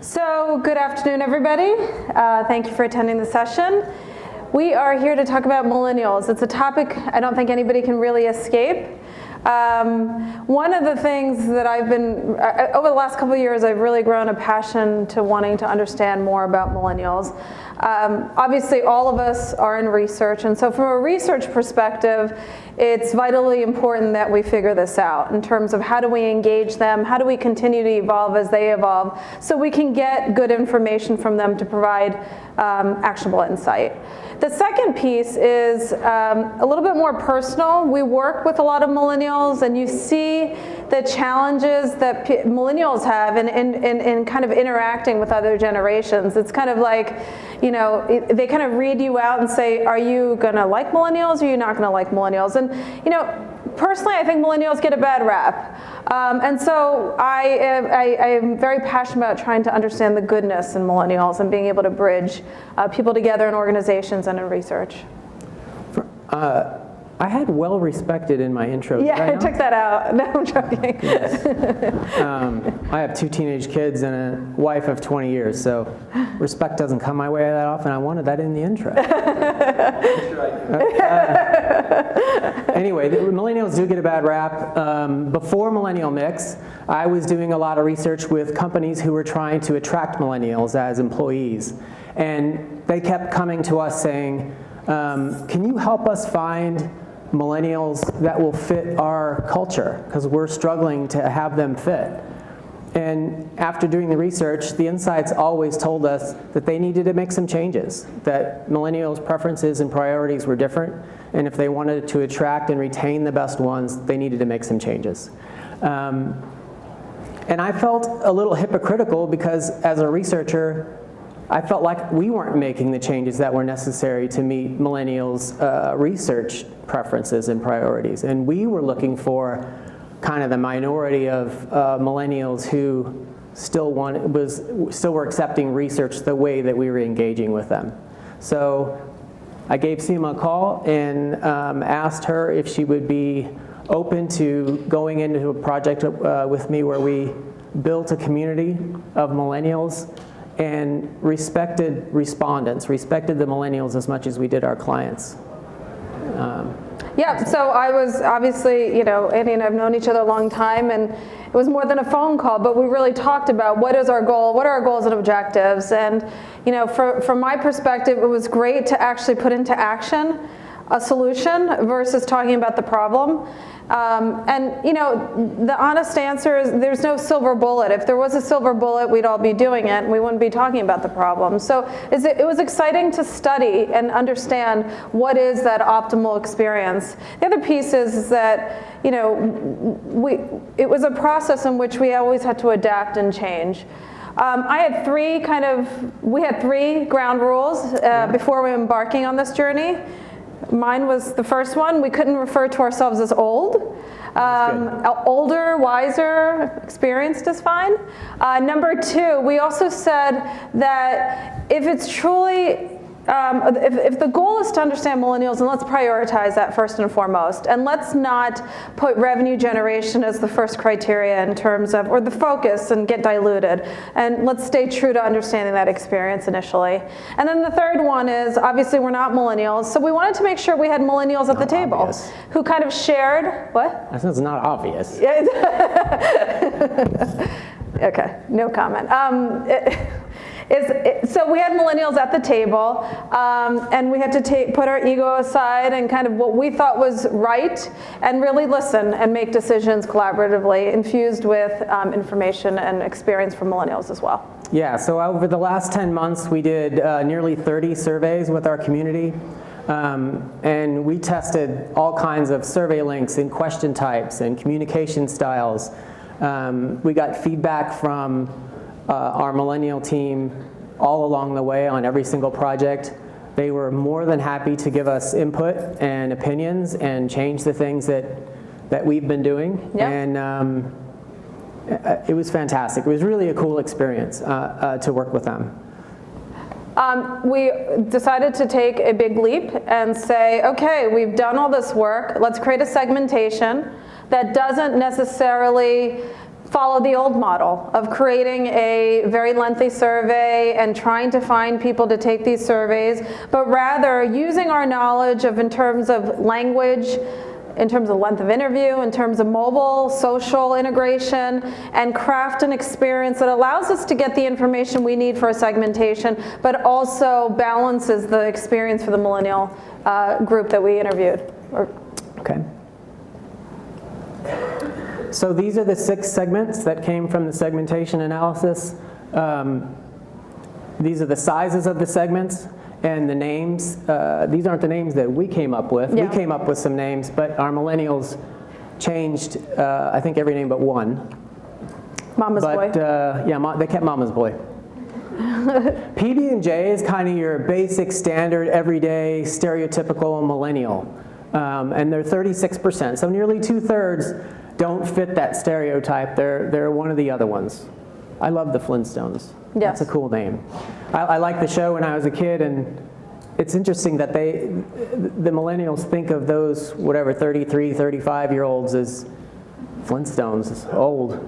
So, good afternoon, everybody. Thank you for attending the session. We are here to talk about millennials. It's a topic I don't think anybody can really escape. One of the things that over the last couple of years, I've really grown a passion to wanting to understand more about millennials. Obviously, all of us are in research, and so from a research perspective, it's vitally important that we figure this out in terms of how do we engage them, how do we continue to evolve as they evolve, so we can get good information from them to provide actionable insight. The second piece is a little bit more personal. We work with a lot of millennials, and you see the challenges that millennials have in kind of interacting with other generations. It's kind of like, you know, they kind of read you out and say, are you gonna like millennials or are you not gonna like millennials? And, you know, personally, I think millennials get a bad rap. And so I am very passionate about trying to understand the goodness in millennials and being able to bridge people together in organizations and in research. I had well-respected in my intro. Yeah, I took that out. No, I'm joking. Yes. I have 2 teenage kids and a wife of 20 years, so respect doesn't come my way that often. I wanted that in the intro. Anyway, the millennials do get a bad rap. Before Millennial Mix, I was doing a lot of research with companies who were trying to attract millennials as employees. And they kept coming to us saying, can you help us find millennials that will fit our culture, because we're struggling to have them fit. And after doing the research, the insights always told us that they needed to make some changes, that millennials' preferences and priorities were different, and if they wanted to attract and retain the best ones, they needed to make some changes. And I felt a little hypocritical because as a researcher, I felt like we weren't making the changes that were necessary to meet millennials' research preferences and priorities. And we were looking for kind of the minority of millennials who still were accepting research the way that we were engaging with them. So I gave Seema a call and asked her if she would be open to going into a project with me where we built a community of millennials and respected respondents, respected the millennials as much as we did our clients. Yeah, so I was obviously, you know, Andy and I have known each other a long time, and it was more than a phone call, but we really talked about what is our goal, what are our goals and objectives, and, you know, from my perspective, it was great to actually put into action a solution versus talking about the problem. And, you know, the honest answer is there's no silver bullet. If there was a silver bullet, we'd all be doing it, and we wouldn't be talking about the problem. So it was exciting to study and understand what is that optimal experience. The other piece is that, you know, it was a process in which we always had to adapt and change. We had 3 ground rules before we were embarking on this journey. Mine was the first one. We couldn't refer to ourselves as old. Older, wiser, experienced is fine. Number 2, we also said that if it's truly, if the goal is to understand millennials, then let's prioritize that first and foremost. And let's not put revenue generation as the first criteria in terms of, or the focus, and get diluted. And let's stay true to understanding that experience initially. And then the third one is, obviously we're not millennials, so we wanted to make sure we had millennials at the table who kind of shared, what? That sounds not obvious. Okay, no comment. So we had millennials at the table, and we had to put our ego aside and kind of what we thought was right, and really listen and make decisions collaboratively, infused with information and experience from millennials as well. Yeah, so over the last 10 months, we did nearly 30 surveys with our community. And we tested all kinds of survey links and question types and communication styles. We got feedback from our millennial team all along the way on every single project. They were more than happy to give us input and opinions and change the things that we've been doing. Yep. And it was fantastic. It was really a cool experience to work with them. We decided to take a big leap and say, okay, we've done all this work. Let's create a segmentation that doesn't necessarily follow the old model of creating a very lengthy survey and trying to find people to take these surveys, but rather using our knowledge of in terms of language, in terms of length of interview, in terms of mobile, social integration, and craft an experience that allows us to get the information we need for a segmentation, but also balances the experience for the millennial group that we interviewed. Okay. So these are the 6 segments that came from the segmentation analysis. These are the sizes of the segments and the names. These aren't the names that we came up with. Yeah. We came up with some names, but our millennials changed, I think, every name but one. Mama's Boy. Yeah, they kept Mama's Boy. PB&J is kind of your basic, standard, everyday, stereotypical millennial. And they're 36%, so nearly 2/3 don't fit that stereotype. They're one of the other ones. I love the Flintstones. Yes. That's a cool name. I liked the show when I was a kid, and it's interesting that the millennials think of those, whatever, 33, 35-year-olds as Flintstones, as old.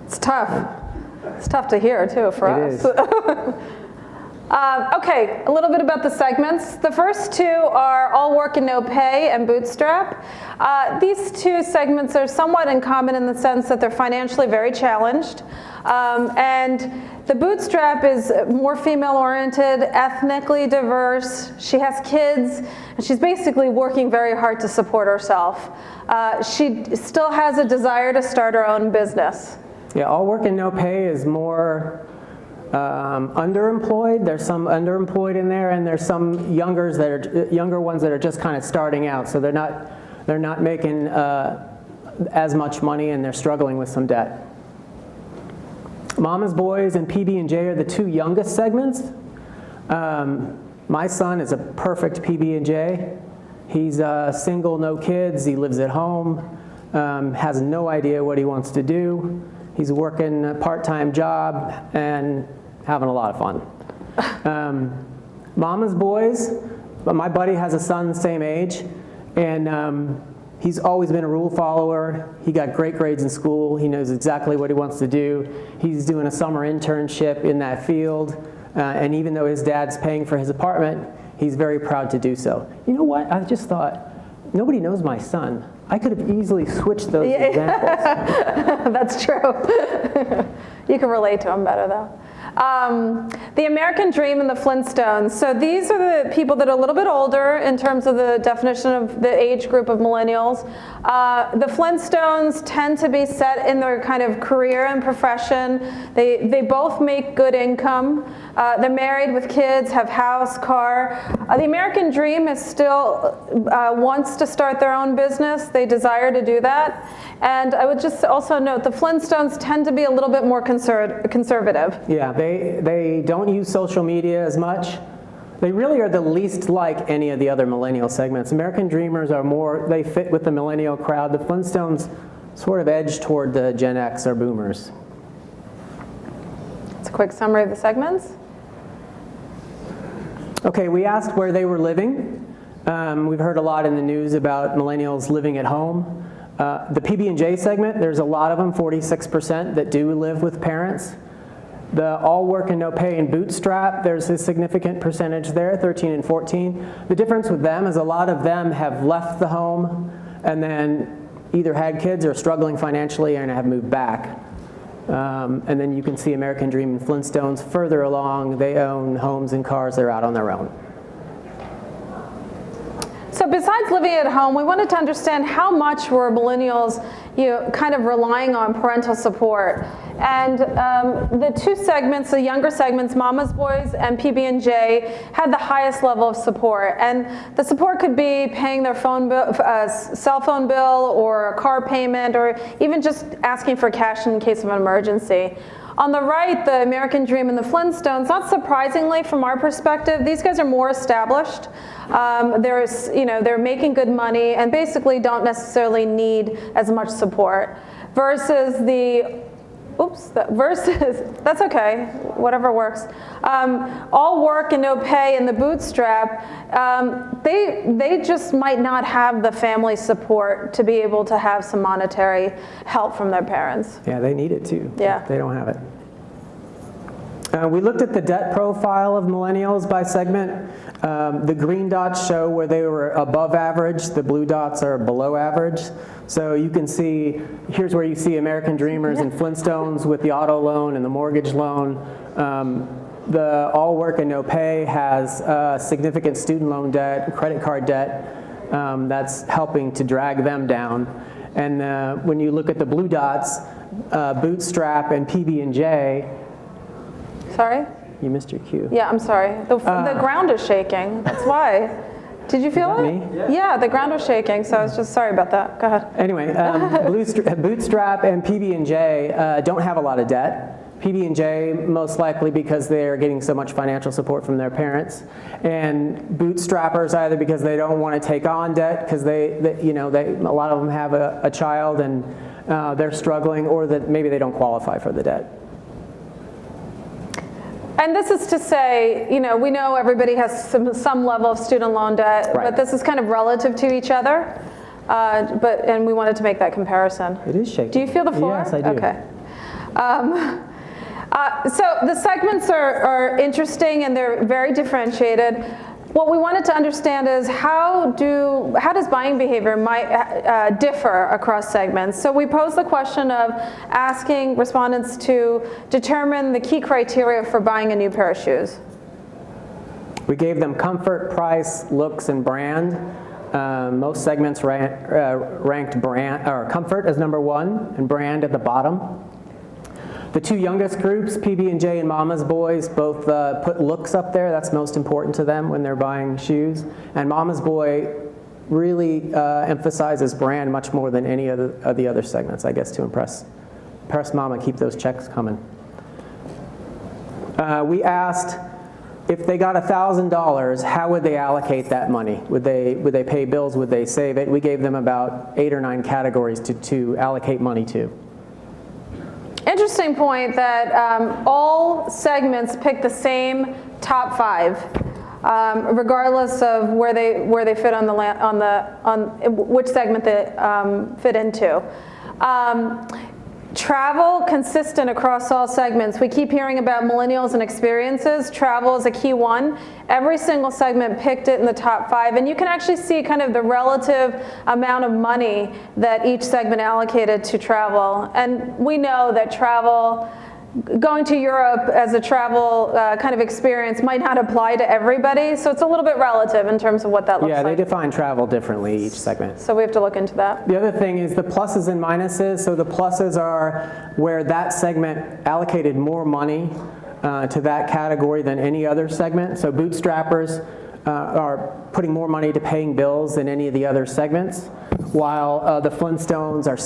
It's tough. It's tough to hear, too, for us. It is. Okay, a little bit about the segments. The first 2 are All Work and No Pay and Bootstrap. These 2 segments are somewhat in common in the sense that they're financially very challenged. And the Bootstrap is more female-oriented, ethnically diverse. She has kids, and she's basically working very hard to support herself. She still has a desire to start her own business. Yeah, All Work and No Pay is more underemployed. There's some underemployed in there, and there's some younger ones that are just kind of starting out. So they're not making as much money, and they're struggling with some debt. Mama's Boys and PB&J are the 2 youngest segments. My son is a perfect PB&J. He's single, no kids. He lives at home. Has no idea what he wants to do. He's working a part-time job and having a lot of fun. Mama's Boys, my buddy has a son the same age, and he's always been a rule follower. He got great grades in school. He knows exactly what he wants to do. He's doing a summer internship in that field, and even though his dad's paying for his apartment, he's very proud to do so. You know what? I just thought, nobody knows my son. I could have easily switched those examples. That's true. You can relate to him better, though. The American Dream and the Flintstones. So these are the people that are a little bit older in terms of the definition of the age group of millennials. The Flintstones tend to be set in their kind of career and profession. They both make good income. They're married with kids, have house, car. The American Dream is still wants to start their own business. They desire to do that. And I would just also note the Flintstones tend to be a little bit more conservative. Yeah, they don't use social media as much. They really are the least like any of the other millennial segments. American Dreamers are more, they fit with the millennial crowd. The Flintstones sort of edge toward the Gen X or boomers. It's a quick summary of the segments. Okay, we asked where they were living. We've heard a lot in the news about millennials living at home. The PB&J segment, there's a lot of them, 46%, that do live with parents. The All Work and No Pay and Bootstrap, there's a significant percentage there, 13 and 14. The difference with them is a lot of them have left the home and then either had kids or struggling financially and have moved back. And then you can see American Dream and Flintstones further along. They own homes and cars. They're out on their own. So besides living at home, we wanted to understand how much were millennials kind of relying on parental support. And the 2 segments, the younger segments, Mama's Boys and PB&J, had the highest level of support. And the support could be paying their phone bill, cell phone bill or a car payment, or even just asking for cash in case of an emergency. On the right, the American Dream and the Flintstones, not surprisingly from our perspective, these guys are more established. They're making good money and basically don't necessarily need as much support. Versus the oops, versus, that's okay, whatever works. All work and no pay in the Bootstrap, they just might not have the family support to be able to have some monetary help from their parents. Yeah, they need it too. Yeah. They don't have it. We looked at the debt profile of millennials by segment. The green dots show where they were above average. The blue dots are below average. So you can see, here's where you see American Dreamers and Flintstones with the auto loan and the mortgage loan. The all work and no pay has significant student loan debt, credit card debt. That's helping to drag them down. And when you look at the blue dots, Bootstrap and PB&J. Sorry? You missed your cue. Yeah, I'm sorry. The ground is shaking. That's why. Did you feel it? Me? Yeah, the ground was shaking, so I was just sorry about that. Go ahead. Anyway, Bootstrap and PB&J don't have a lot of debt. PB&J most likely because they're getting so much financial support from their parents, and bootstrappers either because they don't want to take on debt because a lot of them have a child and they're struggling, or that maybe they don't qualify for the debt. And this is to say, we know everybody has some level of student loan debt, right, but this is kind of relative to each other. And we wanted to make that comparison. It is shaking. Do you feel the floor? Yes, I do. Okay. So the segments are interesting and they're very differentiated. What we wanted to understand is how does buying behavior might differ across segments. So we posed the question of asking respondents to determine the key criteria for buying a new pair of shoes. We gave them comfort, price, looks, and brand. Most segments ranked brand or comfort as number 1 and brand at the bottom. The two youngest groups, PB&J and Mama's Boys, both put looks up there. That's most important to them when they're buying shoes. And Mama's Boy really emphasizes brand much more than any of the other segments, I guess, to impress Mama, keep those checks coming. We asked if they got $1,000, how would they allocate that money? Would they pay bills? Would they save it? We gave them about 8 or 9 categories to allocate money to. Interesting point that all segments pick the same top 5, regardless of where they fit on which segment they fit into. Travel, consistent across all segments. We keep hearing about millennials and experiences. Travel is a key one. Every single segment picked it in the top 5, and you can actually see kind of the relative amount of money that each segment allocated to travel. And we know that travel, going to Europe as a travel kind of experience might not apply to everybody, so it's a little bit relative in terms of what that looks like. Yeah, they define travel differently each segment. So we have to look into that. The other thing is the pluses and minuses. So the pluses are where that segment allocated more money to that category than any other segment. So bootstrappers are putting more money to paying bills than any of the other segments, while the Flintstones are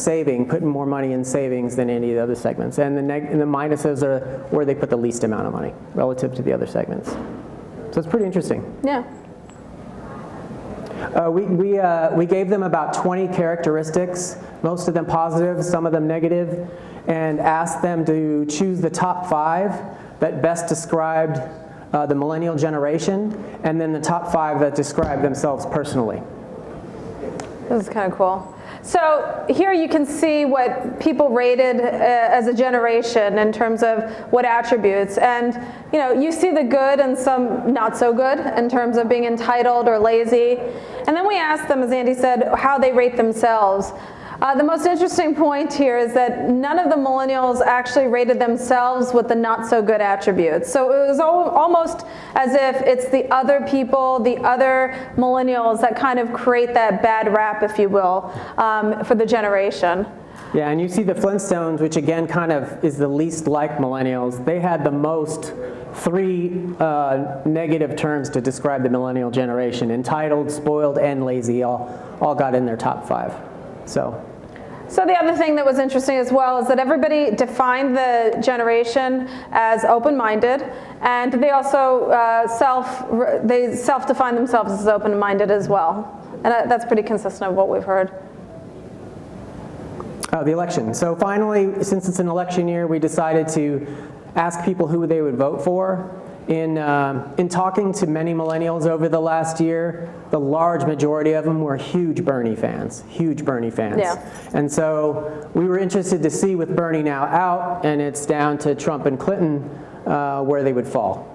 putting more money in savings than any of the other segments. And the minuses are where they put the least amount of money relative to the other segments. So it's pretty interesting. Yeah. We gave them about 20 characteristics, most of them positive, some of them negative, and asked them to choose the top 5 that best described the millennial generation, and then the top 5 that describe themselves personally. This is kind of cool. So here you can see what people rated as a generation in terms of what attributes. And you see the good and some not so good in terms of being entitled or lazy. And then we asked them, as Andy said, how they rate themselves. The most interesting point here is that none of the millennials actually rated themselves with the not so good attributes. So it was almost as if it's the other people, the other millennials that kind of create that bad rap, if you will, for the generation. Yeah, and you see the Flintstones, which again kind of is the least like millennials. They had the most 3 negative terms to describe the millennial generation: entitled, spoiled, and lazy. All got in their top 5. So the other thing that was interesting as well is that everybody defined the generation as open-minded, and they also self-define themselves as open-minded as well. And that's pretty consistent with what we've heard. The election. So finally, since it's an election year, we decided to ask people who they would vote for. In talking to many millennials over the last year, the large majority of them were huge Bernie fans, huge Bernie fans. Yeah. And so we were interested to see with Bernie now out, and it's down to Trump and Clinton, where they would fall.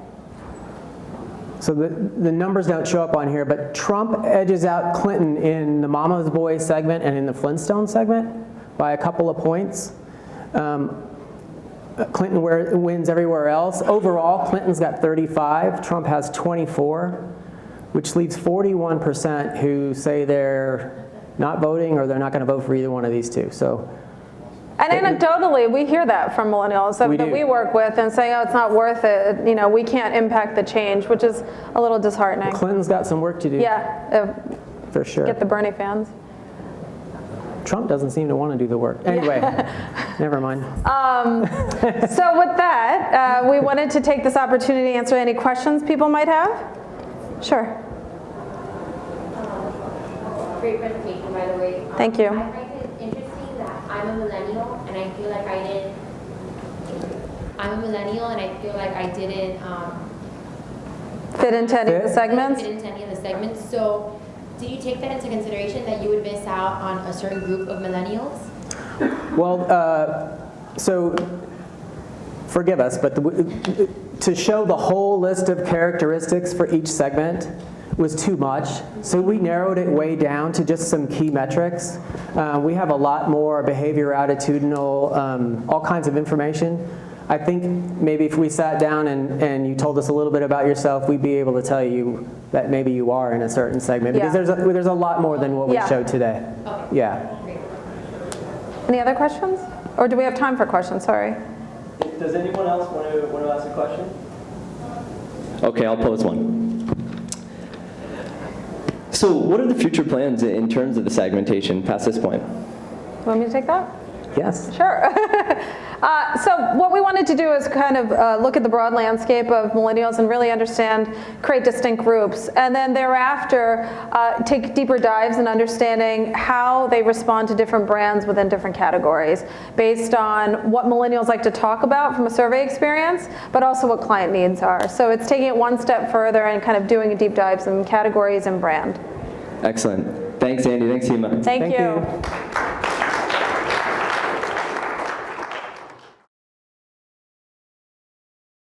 So the numbers don't show up on here, but Trump edges out Clinton in the Mama's Boy segment and in the Flintstones segment by a couple of points. Clinton wins everywhere else. Overall, Clinton's got 35, Trump has 24, which leaves 41% who say they're not voting or they're not going to vote for either one of these two. So, and anecdotally, we hear that from millennials that we work with and saying, oh, it's not worth it. You know, we can't impact the change, which is a little disheartening. Clinton's got some work to do. Yeah, for sure. Get the Bernie fans. Trump doesn't seem to want to do the work. Anyway, never mind. So with that, we wanted to take this opportunity to answer any questions people might have. Sure. Great presentation, by the way. Thank you. I find it interesting that I'm a millennial, and I feel like I didn't. I'm a millennial, and I feel like I didn't fit into any of the segments. Fit into any of the segments. So, do you take that into consideration that you would miss out on a certain group of millennials? Well, so forgive us, but to show the whole list of characteristics for each segment was too much. So we narrowed it way down to just some key metrics. We have a lot more behavior, attitudinal, all kinds of information. I think maybe if we sat down and you told us a little bit about yourself, we'd be able to tell you that maybe you are in a certain segment, because there's a lot more than what we showed today. Okay. Yeah. Great. Any other questions? Or do we have time for questions? Sorry. Does anyone else want to ask a question? Okay, I'll pose one. So what are the future plans in terms of the segmentation past this point? Want me to take that? Yes. Sure. So what we wanted to do is kind of look at the broad landscape of millennials and really understand, create distinct groups, and then thereafter take deeper dives in understanding how they respond to different brands within different categories based on what millennials like to talk about from a survey experience, but also what client needs are. So it's taking it one step further and kind of doing a deep dives in categories and brand. Excellent. Thanks, Andy. Thanks, Hema. Thank you.